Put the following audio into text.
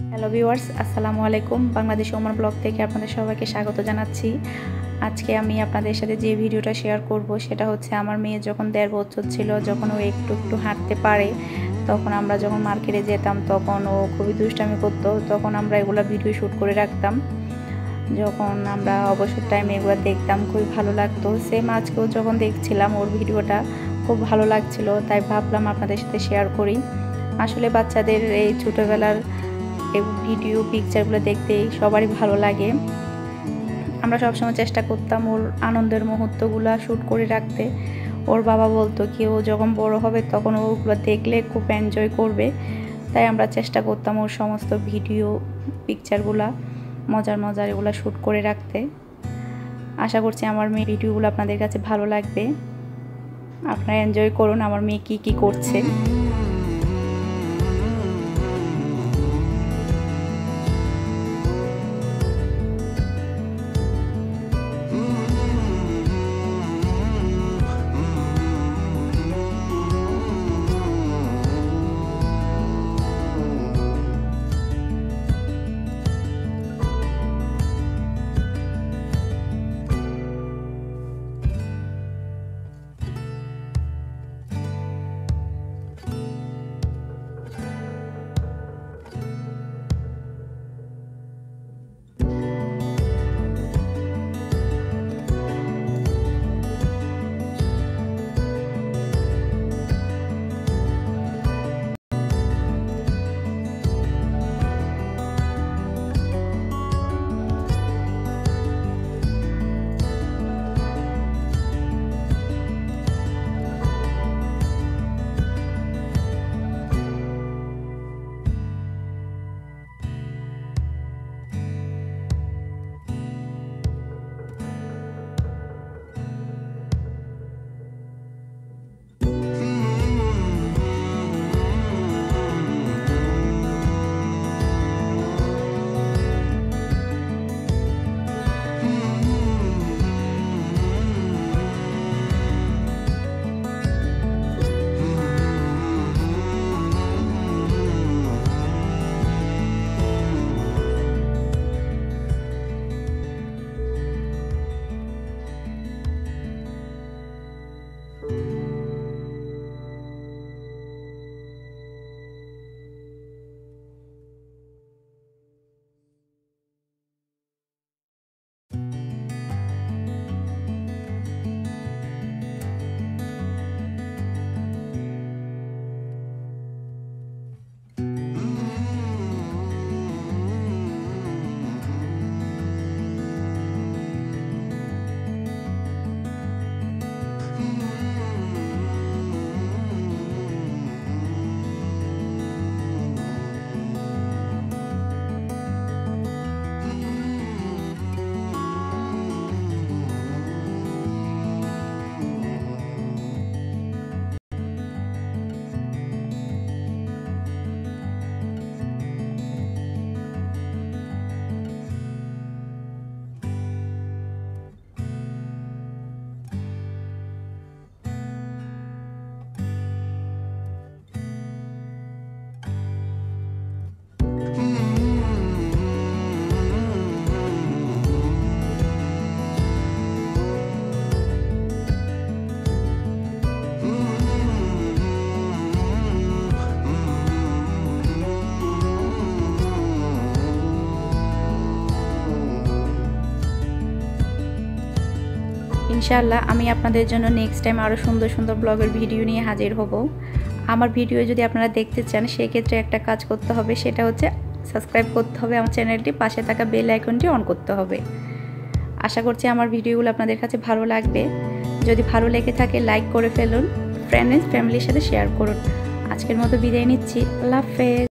Hello viewers, আসসালামু আলাইকুম। Bangladesh Oman blog থেকে আপনাদের সবাইকে স্বাগত জানাচ্ছি। আজকে আমি আপনাদের সাথে যে ভিডিওটা শেয়ার করব সেটা হচ্ছে আমার মেয়ে যখন 1.5 বছর ছিল, যখন ও একটু একটু হাঁটতে পারে, তখন আমরা যখন মার্কেটে যেতাম তখন ও খুবই দুষ্টামি করতো। তখন আমরা এগুলো ভিডিও শ্যুট করে রাখতাম। যখন আমরা অবসর টাইমে এগুলো দেখতাম খুবই ভালো লাগতো। সেম আজকেও যখন দেখছিলাম ওর ভিডিওটা খুব ভালো লাগছিল, তাই ভাবলাম আপনাদের সাথে শেয়ার করি। আসলে বাচ্চাদের এই ছোটোবেলার এই ভিডিও পিকচারগুলো দেখতে সবারই ভালো লাগে। আমরা সবসময় চেষ্টা করতাম ওর আনন্দের মুহূর্তগুলো শ্যুট করে রাখতে। ওর বাবা বলতো কি ও যখন বড় হবে তখন ওগুলো দেখলে খুব এনজয় করবে, তাই আমরা চেষ্টা করতাম ওর সমস্ত ভিডিও পিকচারগুলো মজার মজার এগুলো শ্যুট করে রাখতে। আশা করছি আমার মেয়ে ভিডিওগুলো আপনাদের কাছে ভালো লাগবে। আপনারা এনজয় করুন আমার মেয়ে কী করছে। ইনশাআল্লাহ আমি আপনাদের জন্য নেক্সট টাইম আরও সুন্দর সুন্দর ব্লগের ভিডিও নিয়ে হাজির হব। আমার ভিডিও যদি আপনারা দেখতে চান সেক্ষেত্রে একটা কাজ করতে হবে, সেটা হচ্ছে সাবস্ক্রাইব করতে হবে আমার চ্যানেলটি, পাশে থাকা বেল আইকনটি অন করতে হবে। আশা করছি আমার ভিডিওগুলো আপনাদের কাছে ভালো লাগবে। যদি ভালো লেগে থাকে লাইক করে ফেলুন, ফ্রেন্ডস ফ্যামিলির সাথে শেয়ার করুন। আজকের মতো বিদায় নিচ্ছি, আল্লাহ হাফেজ।